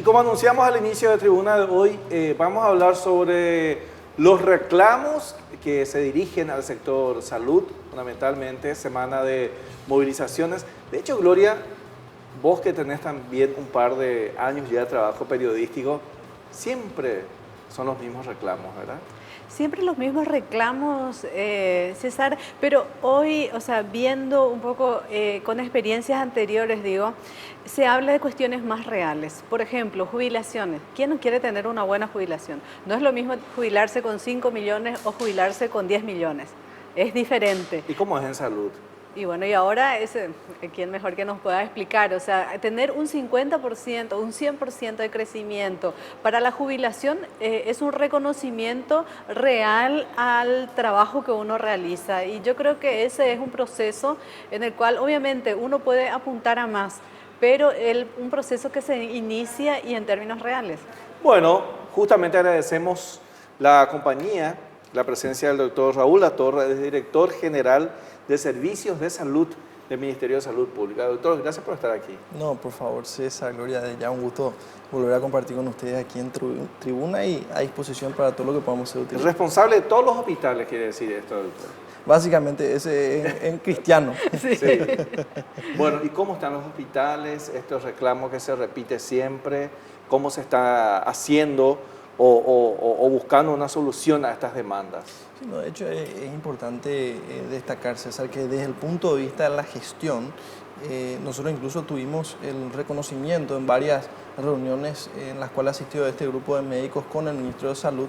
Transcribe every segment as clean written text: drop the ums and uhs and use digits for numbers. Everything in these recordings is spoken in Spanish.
como anunciamos al inicio de Tribuna de hoy, vamos a hablar sobre los reclamos que se dirigen al sector salud, fundamentalmente, semana de movilizaciones. De hecho, Gloria, vos que tenés también un par de años ya de trabajo periodístico, siempre son los mismos reclamos, ¿verdad? Siempre los mismos reclamos, César, pero hoy, o sea, viendo un poco con experiencias anteriores, digo, se habla de cuestiones más reales. Por ejemplo, jubilaciones. ¿Quién no quiere tener una buena jubilación? No es lo mismo jubilarse con 5 millones o jubilarse con 10 millones. Es diferente. ¿Y cómo es en salud? Y bueno, y ahora, ¿quién mejor que nos pueda explicar? O sea, tener un 50%, un 100% de crecimiento para la jubilación es un reconocimiento real al trabajo que uno realiza. Y yo creo que ese es un proceso en el cual obviamente uno puede apuntar a más, pero un proceso que se inicia y en términos reales. Bueno, justamente agradecemos la compañía, la presencia del doctor Raúl Latorre, es director general de Servicios de Salud del Ministerio de Salud Pública. Doctor, gracias por estar aquí. No, por favor, César, Gloria, ya un gusto volver a compartir con ustedes aquí en Tribuna y a disposición para todo lo que podamos ser útiles. Responsable de todos los hospitales, quiere decir esto, doctor. Básicamente, ese en cristiano. Sí. Bueno, ¿y cómo están los hospitales? Estos reclamos que se repite siempre, ¿cómo se está haciendo o buscando una solución a estas demandas? Sí, no, de hecho, es importante destacar, César, que desde el punto de vista de la gestión, nosotros incluso tuvimos el reconocimiento en varias reuniones en las cuales asistió este grupo de médicos con el Ministro de Salud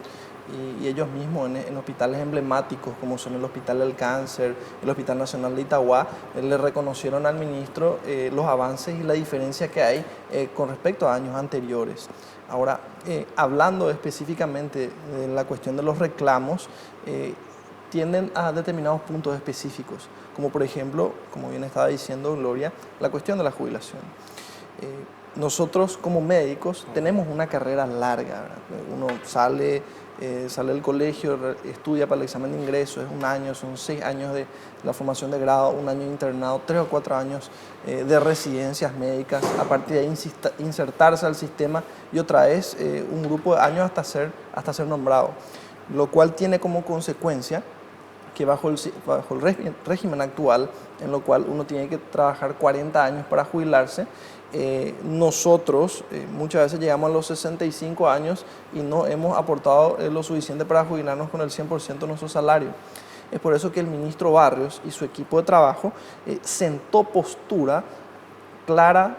y ellos mismos en hospitales emblemáticos como son el Hospital del Cáncer, el Hospital Nacional de Itagua, le reconocieron al ministro los avances y la diferencia que hay con respecto a años anteriores. Ahora, hablando específicamente de la cuestión de los reclamos, tienden a determinados puntos específicos, como por ejemplo, como bien estaba diciendo Gloria, la cuestión de la jubilación. Nosotros como médicos tenemos una carrera larga, ¿verdad? Uno sale del colegio, estudia para el examen de ingreso, es un año, son 6 años de la formación de grado, un año de internado, 3 o 4 años de residencias médicas, a partir de ahí insertarse al sistema y otra vez un grupo de años hasta ser nombrado, lo cual tiene como consecuencia que bajo el régimen actual, en lo cual uno tiene que trabajar 40 años para jubilarse, nosotros muchas veces llegamos a los 65 años y no hemos aportado lo suficiente para jubilarnos con el 100% de nuestro salario. Es por eso que el ministro Barrios y su equipo de trabajo sentó postura clara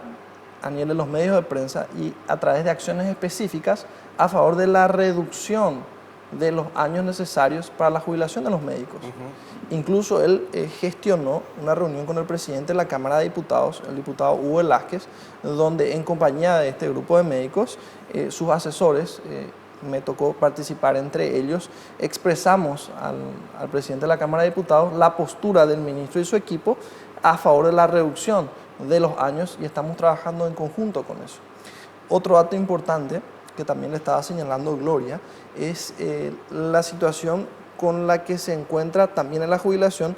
a nivel de los medios de prensa y a través de acciones específicas a favor de la reducción de los años necesarios para la jubilación de los médicos. Incluso él gestionó una reunión con el presidente de la Cámara de Diputados, el diputado Hugo Velázquez, donde en compañía de este grupo de médicos, sus asesores, me tocó participar entre ellos, expresamos al presidente de la Cámara de Diputados la postura del ministro y su equipo a favor de la reducción de los años y estamos trabajando en conjunto con eso. Otro dato importante que también le estaba señalando Gloria, es la situación con la que se encuentra también en la jubilación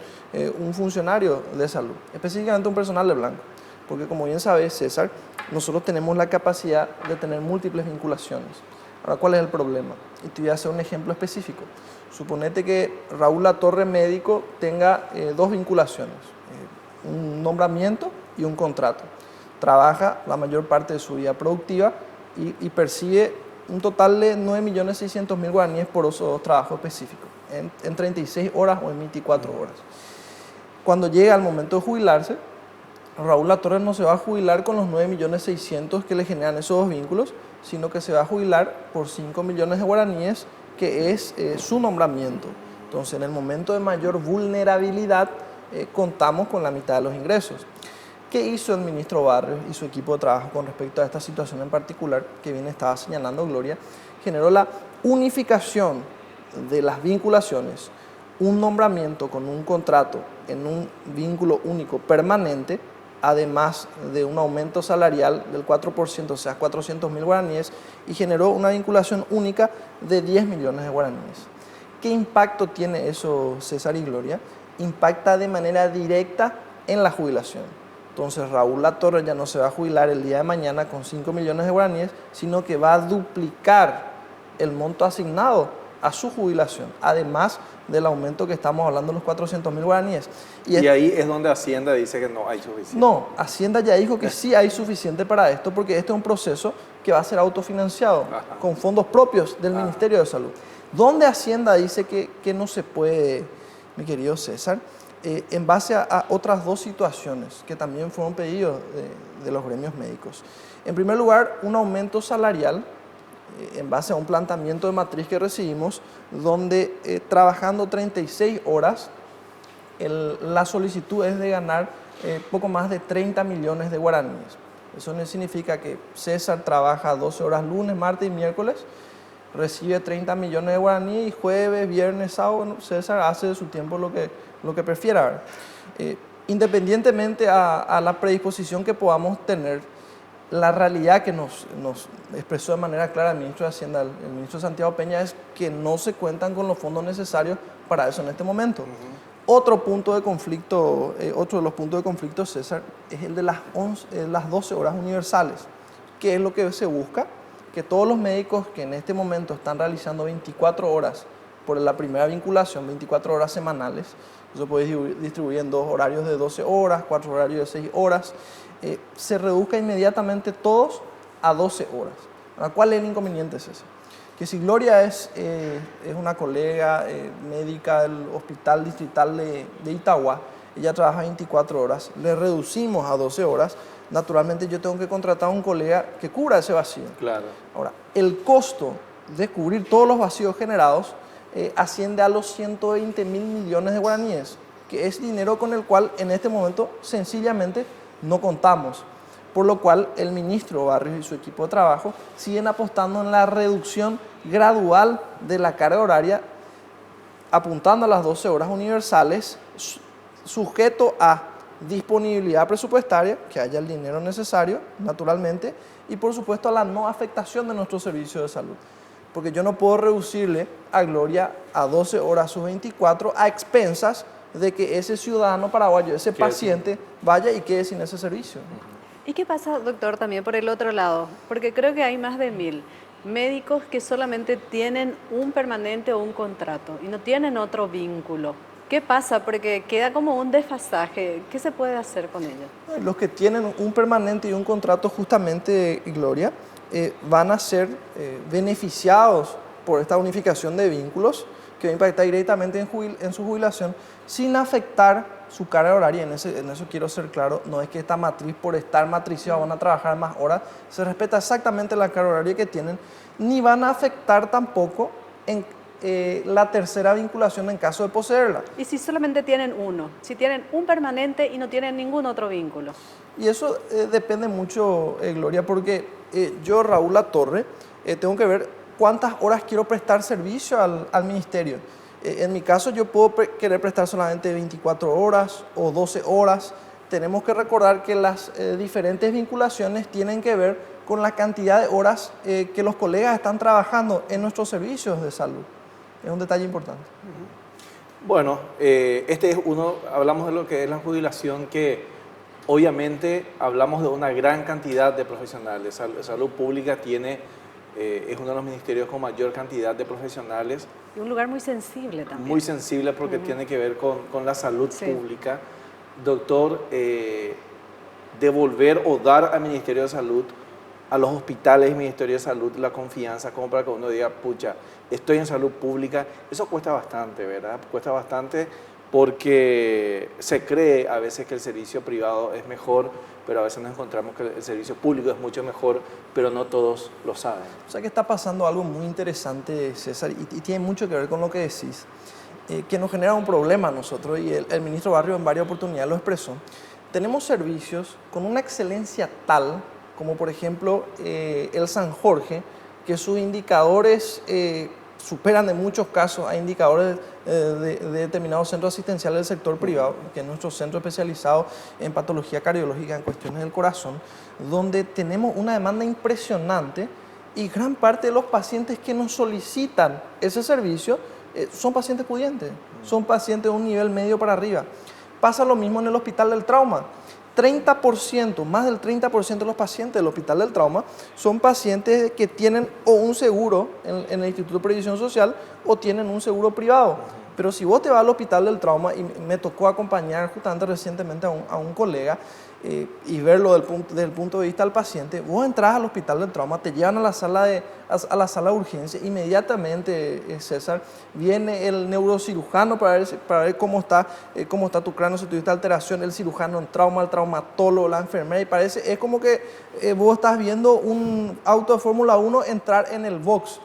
un funcionario de salud, específicamente un personal de blanco, porque como bien sabes, César, nosotros tenemos la capacidad de tener múltiples vinculaciones. Ahora, ¿cuál es el problema? Y te voy a hacer un ejemplo específico. Suponete que Raúl Latorre, médico, tenga 2 vinculaciones, un nombramiento y un contrato. Trabaja la mayor parte de su vida productiva y percibe un total de 9.600.000 guaraníes por esos 2 trabajos específicos, en 36 horas o en 24 horas. Cuando llega el momento de jubilarse, Raúl Latorre no se va a jubilar con los 9.600.000 que le generan esos 2 vínculos, sino que se va a jubilar por 5 millones de guaraníes, que es su nombramiento. Entonces, en el momento de mayor vulnerabilidad, contamos con la mitad de los ingresos. ¿Qué hizo el ministro Barrios y su equipo de trabajo con respecto a esta situación en particular que bien estaba señalando Gloria? Generó la unificación de las vinculaciones, un nombramiento con un contrato en un vínculo único permanente, además de un aumento salarial del 4%, o sea, 400.000 guaraníes, y generó una vinculación única de 10 millones de guaraníes. ¿Qué impacto tiene eso, César y Gloria? Impacta de manera directa en la jubilación. Entonces Raúl Latorre ya no se va a jubilar el día de mañana con 5 millones de guaraníes, sino que va a duplicar el monto asignado a su jubilación, además del aumento que estamos hablando de los 400.000 guaraníes. Y ahí es donde Hacienda dice que no hay suficiente. No, Hacienda ya dijo que sí hay suficiente para esto, porque este es un proceso que va a ser autofinanciado con fondos propios del Ministerio de Salud. ¿Dónde Hacienda dice que no se puede, mi querido César? En base a otras dos situaciones que también fueron pedidos de los gremios médicos. En primer lugar, un aumento salarial en base a un planteamiento de matriz que recibimos, donde trabajando 36 horas, la solicitud es de ganar poco más de 30 millones de guaraníes. Eso no significa que César trabaja 12 horas lunes, martes y miércoles, recibe 30 millones de guaraníes y jueves, viernes, sábado, César hace de su tiempo lo que prefiera. Independientemente a la predisposición que podamos tener, la realidad que nos expresó de manera clara el ministro de Hacienda, el ministro Santiago Peña, es que no se cuentan con los fondos necesarios para eso en este momento. Otro de los puntos de conflicto, César, es el de las 12 horas universales. ¿Qué es lo que se busca? Que todos los médicos que en este momento están realizando 24 horas por la primera vinculación, 24 horas semanales, eso puede distribuir en 2 horarios de 12 horas, 4 horarios de 6 horas, se reduzca inmediatamente todos a 12 horas. ¿Ahora, cuál es el inconveniente, César? Que si Gloria es una colega médica del Hospital Distrital de Itagua, ella trabaja 24 horas, le reducimos a 12 horas, naturalmente yo tengo que contratar a un colega que cubra ese vacío. Claro. Ahora, el costo de cubrir todos los vacíos generados asciende a los 120.000 millones de guaraníes, que es dinero con el cual en este momento sencillamente no contamos. Por lo cual el ministro Barrios y su equipo de trabajo siguen apostando en la reducción gradual de la carga horaria, apuntando a las 12 horas universales, sujeto a disponibilidad presupuestaria, que haya el dinero necesario, naturalmente, y por supuesto a la no afectación de nuestro servicio de salud. Porque yo no puedo reducirle a Gloria a 12 horas sus 24 a expensas de que ese ciudadano paraguayo, ese paciente, vaya y quede sin ese servicio. ¿Y qué pasa, doctor, también por el otro lado? Porque creo que hay más de 1.000 médicos que solamente tienen un permanente o un contrato y no tienen otro vínculo. ¿Qué pasa? Porque queda como un desfasaje. ¿Qué se puede hacer con ellos? Los que tienen un permanente y un contrato, justamente, Gloria, van a ser beneficiados por esta unificación de vínculos que va a impactar directamente en su jubilación sin afectar su carga horaria. En eso quiero ser claro, no es que esta matriz, por estar matriciada, van a trabajar más horas, se respeta exactamente la carga horaria que tienen, ni van a afectar tampoco en la tercera vinculación en caso de poseerla. ¿Y si solamente tienen uno? Si tienen un permanente y no tienen ningún otro vínculo. Y eso depende mucho, Gloria, porque yo, Raúl Latorre, tengo que ver cuántas horas quiero prestar servicio al ministerio. En mi caso, yo puedo querer prestar solamente 24 horas o 12 horas. Tenemos que recordar que las diferentes vinculaciones tienen que ver con la cantidad de horas que los colegas están trabajando en nuestros servicios de salud. Es un detalle importante. Bueno, hablamos de lo que es la jubilación, que obviamente hablamos de una gran cantidad de profesionales. Salud Pública es uno de los ministerios con mayor cantidad de profesionales. Y un lugar muy sensible también. Muy sensible porque tiene que ver con la salud pública. Doctor, devolver o dar al Ministerio de Salud, a los hospitales y Ministerio de Salud, la confianza como para que uno diga, pucha, estoy en salud pública. Eso cuesta bastante, ¿verdad? Cuesta bastante porque se cree a veces que el servicio privado es mejor, pero a veces nos encontramos que el servicio público es mucho mejor, pero no todos lo saben. O sea que está pasando algo muy interesante, César, y tiene mucho que ver con lo que decís, que nos genera un problema a nosotros, y el ministro Barrio en varias oportunidades lo expresó. Tenemos servicios con una excelencia tal, como por ejemplo el San Jorge, que sus indicadores superan en muchos casos a indicadores de determinados centros asistenciales del sector privado, que es nuestro centro especializado en patología cardiológica, en cuestiones del corazón, donde tenemos una demanda impresionante y gran parte de los pacientes que nos solicitan ese servicio son pacientes pudientes, son pacientes de un nivel medio para arriba. Pasa lo mismo en el Hospital del Trauma. 30%, más del 30% de los pacientes del Hospital del Trauma son pacientes que tienen o un seguro en el Instituto de Previsión Social o tienen un seguro privado. Pero si vos te vas al Hospital del Trauma, y me tocó acompañar justamente recientemente a un colega y verlo desde el punto de vista del paciente, vos entras al Hospital del Trauma, te llevan a la sala de urgencia, inmediatamente, César, viene el neurocirujano para ver cómo está tu cráneo, si tuviste alteración, el cirujano en trauma, el traumatólogo, la enfermera, y es como que vos estás viendo un auto de Fórmula 1 entrar en el box.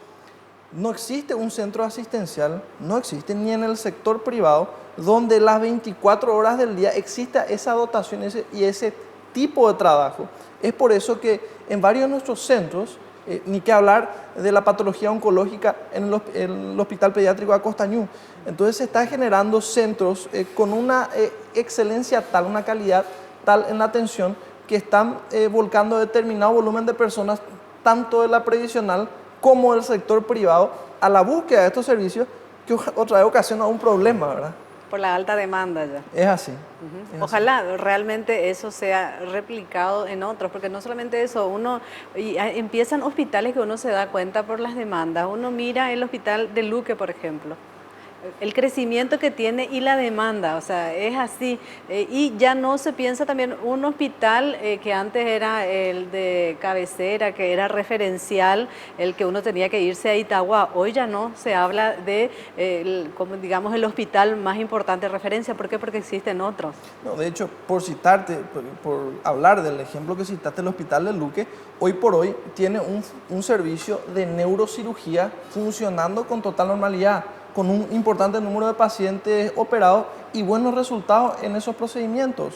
No existe un centro asistencial, no existe ni en el sector privado, donde las 24 horas del día exista esa dotación y ese tipo de trabajo. Es por eso que en varios de nuestros centros, ni que hablar de la patología oncológica en el Hospital Pediátrico de Acostañú, entonces se está generando centros con una excelencia tal, una calidad tal en la atención, que están volcando determinado volumen de personas, tanto de la previsional como del sector privado, a la búsqueda de estos servicios, que otra vez ocasiona un problema, ¿verdad? Por la alta demanda ya. Es así. Es Ojalá así. Realmente eso sea replicado en otros, porque no solamente eso, empiezan hospitales que uno se da cuenta por las demandas. Uno mira el hospital de Luque, por ejemplo, el crecimiento que tiene y la demanda, o sea, es así. Y ya no se piensa también un hospital que antes era el de cabecera, que era referencial, el que uno tenía que irse a Itagua. Hoy ya no, se habla de, como digamos, el hospital más importante de referencia. ¿Por qué? Porque existen otros. No, de hecho, por citarte, por hablar del ejemplo que citaste, el hospital de Luque, hoy por hoy tiene un servicio de neurocirugía funcionando con total normalidad, con un importante número de pacientes operados y buenos resultados en esos procedimientos.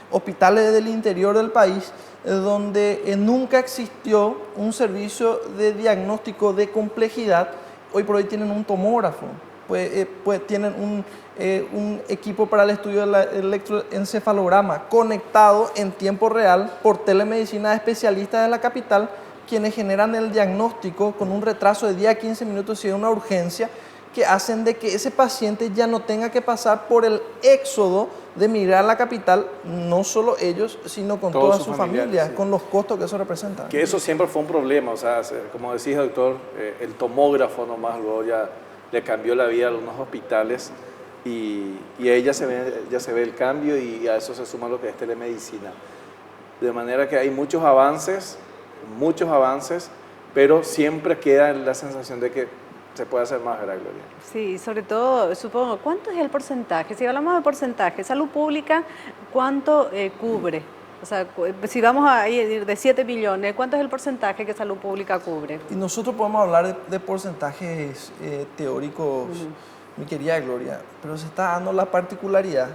Hospitales del interior del país donde nunca existió un servicio de diagnóstico de complejidad, hoy por hoy tienen un tomógrafo, pues tienen un equipo para el estudio del electroencefalograma conectado en tiempo real por telemedicina de especialistas de la capital, quienes generan el diagnóstico con un retraso de 10 a 15 minutos si hay una urgencia, que hacen de que ese paciente ya no tenga que pasar por el éxodo de migrar a la capital, no solo ellos, sino con toda su familia, sí, con los costos que eso representa. Que eso siempre fue un problema, o sea, como decís, doctor, el tomógrafo nomás luego ya le cambió la vida a algunos hospitales y ahí ya se ve el cambio y a eso se suma lo que es telemedicina. De manera que hay muchos avances, pero siempre queda la sensación de que se puede hacer más, ¿verdad, Gloria? Sí, sobre todo, supongo, ¿cuánto es el porcentaje? Si hablamos de porcentaje, salud pública, ¿cuánto cubre? O sea, si vamos a ir de 7 billones, ¿cuánto es el porcentaje que salud pública cubre? Y nosotros podemos hablar de porcentajes teóricos, mi querida Gloria, pero se está dando la particularidad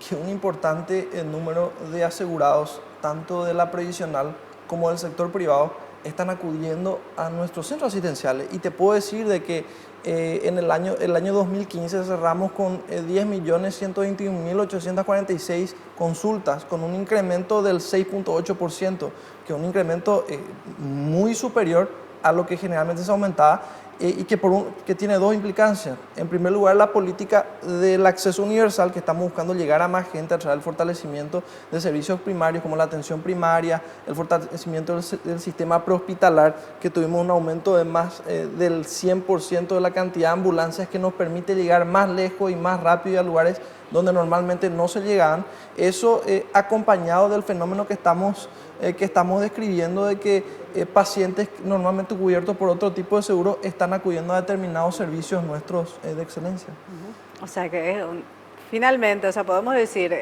que un importante número de asegurados, tanto de la previsional como del sector privado, están acudiendo a nuestros centros asistenciales. Y te puedo decir de que en el año 2015 cerramos con 10.121.846 consultas, con un incremento del 6.8%, que es un incremento muy superior a lo que generalmente se aumentaba, y que tiene dos implicancias. En primer lugar, la política del acceso universal, que estamos buscando llegar a más gente a través del fortalecimiento de servicios primarios como la atención primaria, el fortalecimiento del sistema prehospitalar, que tuvimos un aumento de más del 100% de la cantidad de ambulancias, que nos permite llegar más lejos y más rápido a lugares donde normalmente no se llegaban. Eso acompañado del fenómeno que estamos describiendo, de que pacientes normalmente cubiertos por otro tipo de seguro están acudiendo a determinados servicios nuestros de excelencia. O sea que finalmente, o sea, podemos decir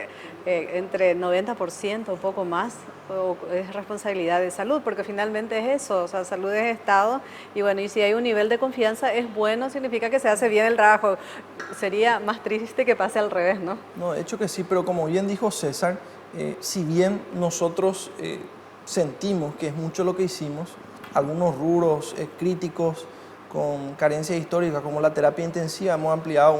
entre 90% o poco más es responsabilidad de salud, porque finalmente es eso, o sea, salud es Estado, y bueno, y si hay un nivel de confianza es bueno, significa que se hace bien el trabajo. Sería más triste que pase al revés, ¿no? No, de hecho que sí, pero como bien dijo César, si bien nosotros sentimos que es mucho lo que hicimos, algunos rubros críticos con carencias históricas como la terapia intensiva, hemos ampliado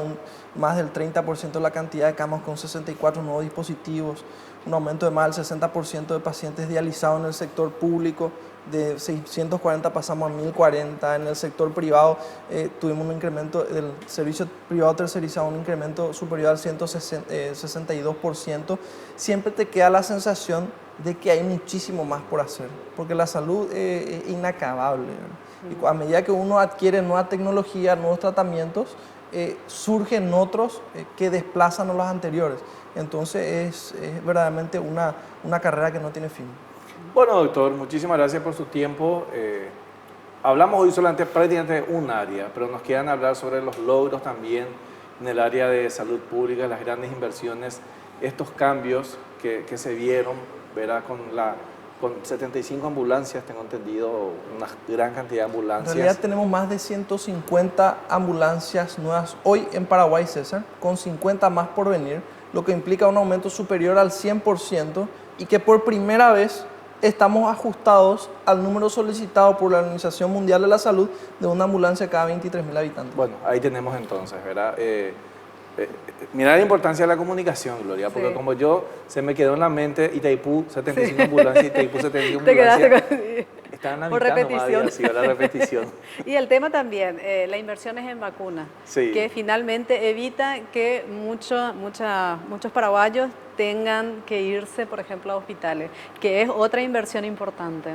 más del 30% de la cantidad de camas con 64 nuevos dispositivos, un aumento de más del 60% de pacientes dializados en el sector público, de 640 pasamos a 1040, en el sector privado tuvimos un incremento del servicio privado tercerizado, un incremento superior al 162%, siempre te queda la sensación de que hay muchísimo más por hacer, porque la salud es inacabable, ¿verdad? Y a medida que uno adquiere nueva tecnología, nuevos tratamientos, surgen otros que desplazan a los anteriores. Entonces es verdaderamente una carrera que no tiene fin. Bueno, doctor, muchísimas gracias por su tiempo. Hablamos hoy solamente prácticamente un área, pero nos quedan hablar sobre los logros también en el área de salud pública, las grandes inversiones, estos cambios que se vieron, ¿verdad? Con 75 ambulancias, tengo entendido, una gran cantidad de ambulancias. En realidad tenemos más de 150 ambulancias nuevas hoy en Paraguay, César, con 50 más por venir, lo que implica un aumento superior al 100% y que por primera vez estamos ajustados al número solicitado por la Organización Mundial de la Salud de una ambulancia cada 23.000 habitantes. Bueno, ahí tenemos entonces, ¿verdad? Mira la importancia de la comunicación, Gloria, porque Sí. como yo, se me quedó en la mente Itaipú 75 ambulancias, Itaipú 75 ambulancias. Estaban a Por mitad nomás, repetición. había sido la repetición. Y el tema también, la inversión es en vacunas, Sí. que finalmente evita que muchos paraguayos tengan que irse, por ejemplo, a hospitales, que es otra inversión importante.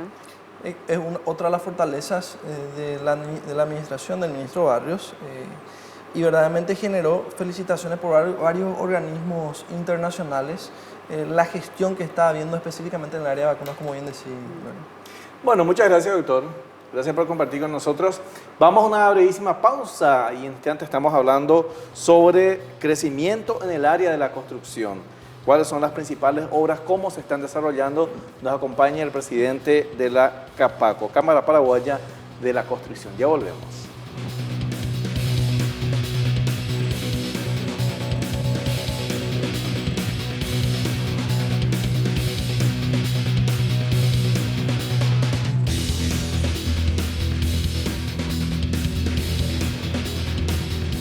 Es otra de las fortalezas de la administración del ministro Barrios y verdaderamente generó felicitaciones por varios organismos internacionales, la gestión que está habiendo específicamente en el área de vacunas, como bien decía. Bueno, muchas gracias, doctor. Gracias por compartir con nosotros. Vamos a una brevísima pausa y en instante estamos hablando sobre crecimiento en el área de la construcción. ¿Cuáles son las principales obras? ¿Cómo se están desarrollando? Nos acompaña el presidente de la CAPACO, Cámara Paraguaya de la Construcción. Ya volvemos.